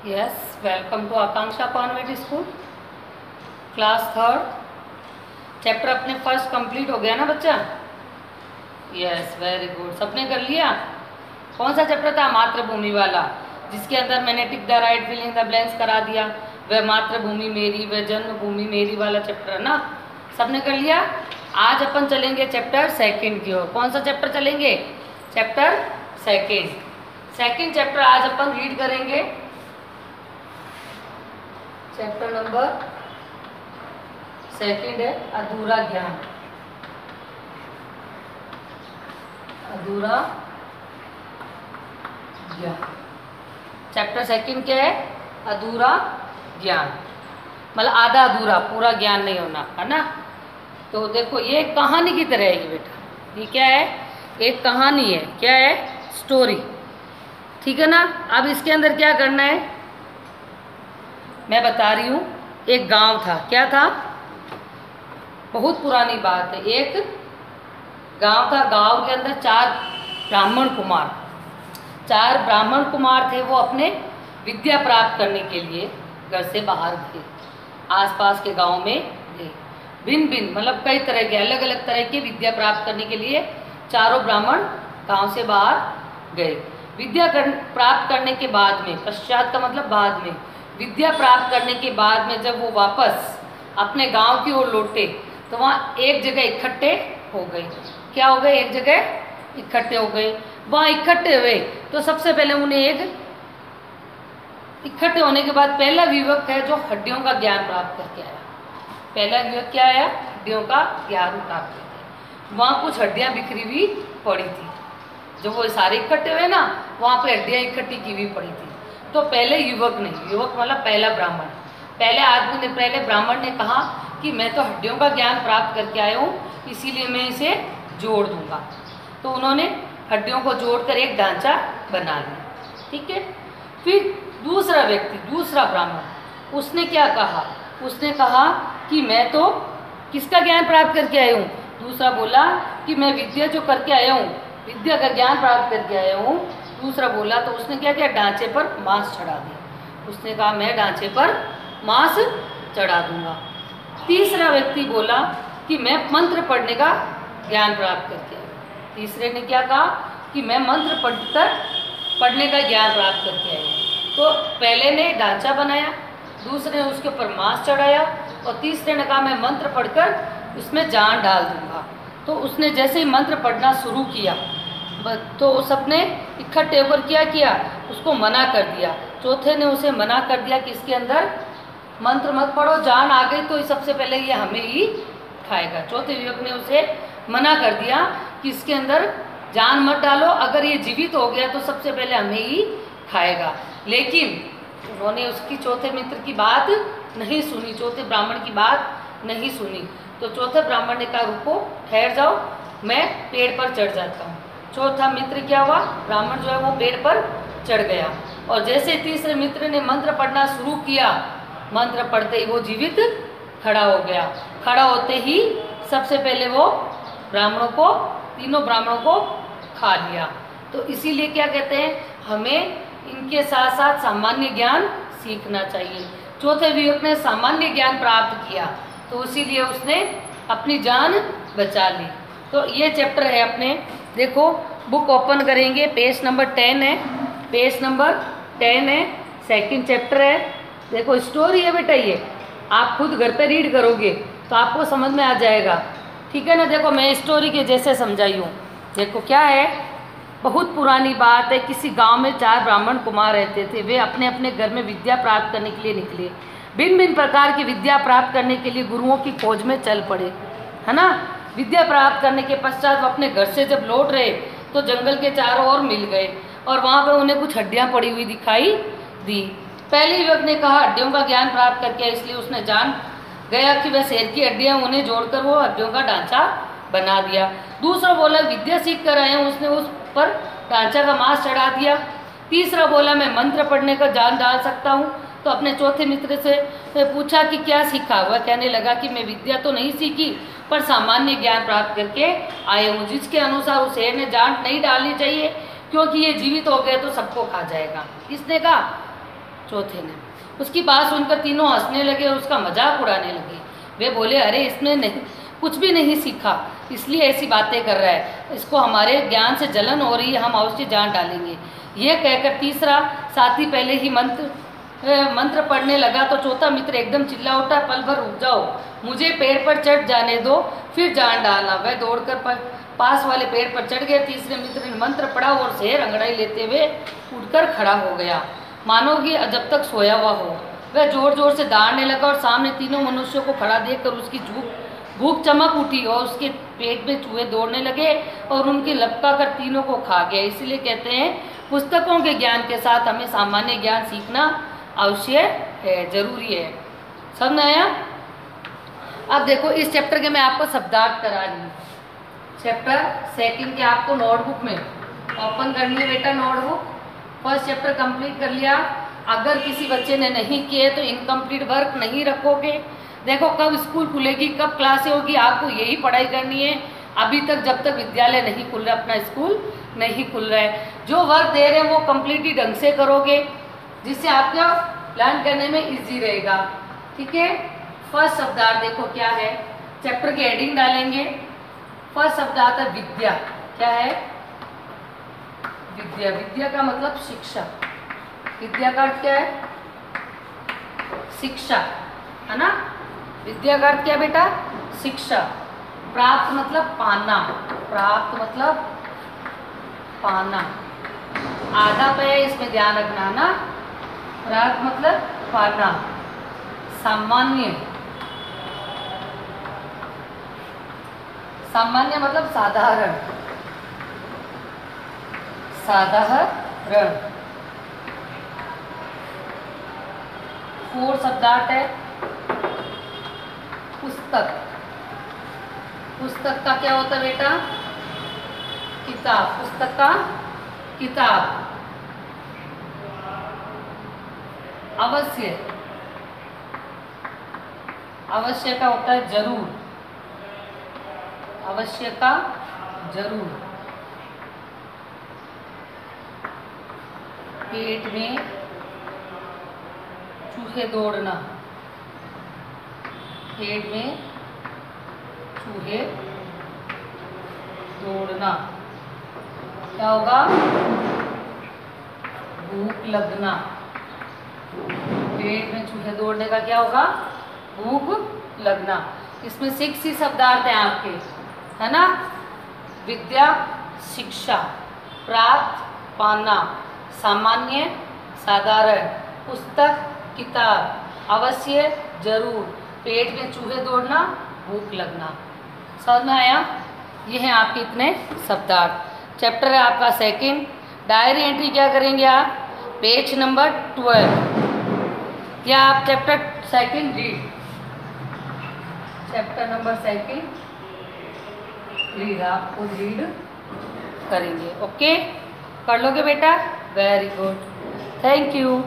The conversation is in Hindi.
Yes, welcome to Akanksha convent school, class third. Chapter अपने फर्स्ट कंप्लीट हो गया ना बच्चा? Yes, very good. सबने कर लिया? कौन सा चैप्टर था? मातृभूमि वाला, जिसके अंदर मैंने tick the right fill in the blanks करा दिया। वह मातृभूमि मेरी, वह जन्मभूमि मेरी वाला चैप्टर है ना। सबने कर लिया? आज अपन चलेंगे चैप्टर सेकंड की ओर। कौन सा चैप्टर चलेंगे? चैप्टर सेकंड चैप्टर आज अपन रीड करेंगे। चैप्टर नंबर सेकंड है अधूरा ज्ञान। अधूरा ज्ञान। चैप्टर सेकंड क्या है? अधूरा ज्ञान, मतलब आधा अधूरा, पूरा ज्ञान नहीं होना, है ना। तो देखो ये एक कहानी की तरह है बेटा। ये क्या है? एक कहानी है। क्या है? स्टोरी, ठीक है ना। अब इसके अंदर क्या करना है मैं बता रही हूँ। एक गांव था। क्या था? बहुत पुरानी बात है। एक गांव था। गांव के अंदर चार ब्राह्मण कुमार थे। वो अपने विद्या प्राप्त करने के लिए घर से बाहर गए। आसपास के गांव में गए। भिन्न मतलब कई तरह के, अलग अलग तरह की विद्या प्राप्त करने के लिए चारों ब्राह्मण गांव से बाहर गए। विद्या प्राप्त करने के बाद में, पश्चात का मतलब बाद में, विद्या प्राप्त करने के बाद में जब वो वापस अपने गांव की ओर लौटे तो वहाँ एक जगह इकट्ठे हो गए। क्या हो गए? एक जगह इकट्ठे हो गए। वहाँ इकट्ठे हुए तो सबसे पहले उन्हें इकट्ठे होने के बाद पहला युवक है जो हड्डियों का ज्ञान प्राप्त करके आया। पहला युवक क्या आया? हड्डियों का ज्ञान प्राप्त करके। वहाँ कुछ हड्डियाँ बिखरी हुई पड़ी थी। जब वो सारे इकट्ठे हुए ना, वहाँ पे हड्डियाँ इकट्ठी की हुई पड़ी थी। तो पहले युवक मतलब पहला ब्राह्मण, पहले ब्राह्मण ने कहा कि मैं तो हड्डियों का ज्ञान प्राप्त करके आया हूँ, इसीलिए मैं इसे जोड़ दूंगा। तो उन्होंने हड्डियों को जोड़कर एक ढांचा बना लिया, ठीक है। फिर दूसरा ब्राह्मण, उसने क्या कहा? उसने कहा कि मैं तो किसका ज्ञान प्राप्त करके आया हूँ? दूसरा बोला कि मैं विद्या जो करके आया हूँ, विद्या का ज्ञान प्राप्त करके आया हूँ। दूसरा बोला तो उसने क्या किया? ढांचे पर मांस चढ़ा दिया। उसने कहा मैं ढांचे पर मांस चढ़ा दूंगा। तीसरा व्यक्ति बोला कि मैं मंत्र पढ़ने का ज्ञान प्राप्त करके आया। तीसरे ने क्या कहा? कि मैं मंत्र पढ़ने का ज्ञान प्राप्त करके आया। तो पहले ने ढांचा बनाया, दूसरे ने उसके ऊपर मांस चढ़ाया और तीसरे ने कहा मैं मंत्र पढ़कर उसमें जान डाल दूंगा। तो उसने जैसे ही मंत्र पढ़ना शुरू किया तो सबने इकट्ठे होकर क्या किया? उसको मना कर दिया। चौथे ने उसे मना कर दिया कि इसके अंदर मंत्र मत पढ़ो, जान आ गई तो सबसे पहले ये हमें ही खाएगा। चौथे युवक ने उसे मना कर दिया कि इसके अंदर जान मत डालो, अगर ये जीवित हो गया तो सबसे पहले हमें ही खाएगा। लेकिन उन्होंने उसकी चौथे मित्र की बात नहीं सुनी, चौथे ब्राह्मण की बात नहीं सुनी। तो चौथे ब्राह्मण ने कहा रुको, ठहर जाओ, मैं पेड़ पर चढ़ जाता हूँ। चौथा मित्र क्या हुआ? ब्राह्मण जो है वो पेड़ पर चढ़ गया और जैसे तीसरे मित्र ने मंत्र पढ़ना शुरू किया, मंत्र पढ़ते ही वो जीवित खड़ा हो गया। खड़ा होते ही सबसे पहले वो तीनों ब्राह्मणों को खा लिया। तो इसीलिए क्या कहते हैं, हमें इनके साथ साथ सामान्य ज्ञान सीखना चाहिए। चौथे युवक ने सामान्य ज्ञान प्राप्त किया तो इसीलिए उसने अपनी जान बचा ली। तो ये चैप्टर है अपने, देखो बुक ओपन करेंगे, पेज नंबर 10 है। पेज नंबर 10 है, सेकंड चैप्टर है। देखो स्टोरी है बेटा, ये आप खुद घर पे रीड करोगे तो आपको समझ में आ जाएगा, ठीक है ना। देखो मैं स्टोरी के जैसे समझाई हूँ। देखो क्या है, बहुत पुरानी बात है। किसी गांव में 4 ब्राह्मण कुमार रहते थे। वे अपने अपने घर में विद्या प्राप्त करने के लिए निकले। भिन्न प्रकार की विद्या प्राप्त करने के लिए गुरुओं की खोज में चल पड़े, है ना। विद्या प्राप्त करने के पश्चात वो अपने घर से जब लौट रहे तो जंगल के चारों ओर मिल गए और वहाँ पे उन्हें कुछ हड्डियाँ पड़ी हुई दिखाई दी। पहले युवक ने कहा हड्डियों का ज्ञान प्राप्त करके, इसलिए उसने जान गया कि वह शेर की हड्डियाँ, उन्हें जोड़कर वो हड्डियों का ढांचा बना दिया। दूसरा बोला विद्या सीख कर आया हूँ, उसने उस पर ढांचा का मांस चढ़ा दिया। तीसरा बोला मैं मंत्र पढ़ने का जान डाल सकता हूँ। तो अपने चौथे मित्र से पूछा कि क्या सीखा? वह कहने लगा कि मैं विद्या तो नहीं सीखी पर सामान्य ज्ञान प्राप्त करके आया हूँ, जिसके अनुसार उस शेर ने जान नहीं डालनी चाहिए क्योंकि ये जीवित हो गए तो सबको खा जाएगा। किसने कहा? चौथे ने। उसकी बात सुनकर तीनों हंसने लगे और उसका मजाक उड़ाने लगे। वे बोले, अरे इसने नहीं कुछ भी नहीं सीखा इसलिए ऐसी बातें कर रहा है, इसको हमारे ज्ञान से जलन हो रही है, हम अवश्य जान डालेंगे। यह कहकर तीसरा साथी पहले ही मंत्र पढ़ने लगा तो चौथा मित्र एकदम चिल्ला उठा, पल भर रुक जाओ, मुझे पेड़ पर चढ़ जाने दो, फिर जान डालना। वह दौड़कर पास वाले पेड़ पर चढ़ गया। तीसरे मित्र ने मंत्र पढ़ा और शेर अंगड़ाई लेते हुए उठकर खड़ा हो गया, मानो कि जब तक सोया हुआ हो। वह जोर जोर से दौड़ने लगा और सामने तीनों मनुष्यों को खड़ा देखकर उसकी भूख चमक उठी और उसके पेट में चूहे दौड़ने लगे और उनकी लपका कर तीनों को खा गया। इसलिए कहते हैं पुस्तकों के ज्ञान के साथ हमें सामान्य ज्ञान सीखना अवश्य है, जरूरी है। समझ आया? अब देखो इस चैप्टर के मैं आपको शब्दार्थ करा रही हूँ। चैप्टर सेकंड के आपको नोटबुक में ओपन करनी है बेटा नोटबुक। फर्स्ट चैप्टर कंप्लीट कर लिया। अगर किसी बच्चे ने नहीं किए तो इनकम्प्लीट वर्क नहीं रखोगे। देखो कब स्कूल खुलेगी, कब क्लासें होगी, आपको यही पढ़ाई करनी है। अभी तक जब तक विद्यालय नहीं खुल रहा, अपना स्कूल नहीं खुल रहा है, जो वर्क दे रहे हैं वो कम्प्लीटली ढंग से करोगे, जिससे आपका प्लान करने में इजी रहेगा। ठीक है। फर्स्ट शब्दार्थ देखो क्या है, चैप्टर की हेडिंग डालेंगे। फर्स्ट शब्दार्थ है विद्या। क्या है? विद्या। विद्या का मतलब शिक्षा। विद्या का अर्थ क्या है? शिक्षा, है ना। विद्या का अर्थ क्या बेटा? शिक्षा। प्राप्त मतलब पाना। प्राप्त मतलब पाना। आधा पे इसमें ध्यान रखना ना। प्राप्त मतलब पाना। सामान्य। सामान्य मतलब साधारण। साधारण। फोर शब्दार्थ है पुस्तक। पुस्तक का क्या होता है बेटा? किताब। पुस्तक का किताब। अवश्य। अवश्य का होता है जरूर। अवश्य का जरूर। पेट में चूहे दौड़ना। पेट में चूहे दौड़ना। क्या होगा? भूख लगना। पेट में चूहे दौड़ने का क्या होगा? भूख लगना। इसमें 6 ही शब्दार्थ हैं आपके, है ना। विद्या, शिक्षा, प्राप्त, पाना, सामान्य, साधारण, पुस्तक, किताब, अवश्य, जरूर, पेट में चूहे दौड़ना, भूख लगना। समझ में आया? ये हैं आपके इतने शब्दार्थ। चैप्टर है आपका सेकंड। डायरी एंट्री क्या करेंगे आप? Page number 12। क्या आप chapter second read? Chapter number second read आपको रीड करेंगे। ओके, कर लोगे बेटा? Very good, thank you.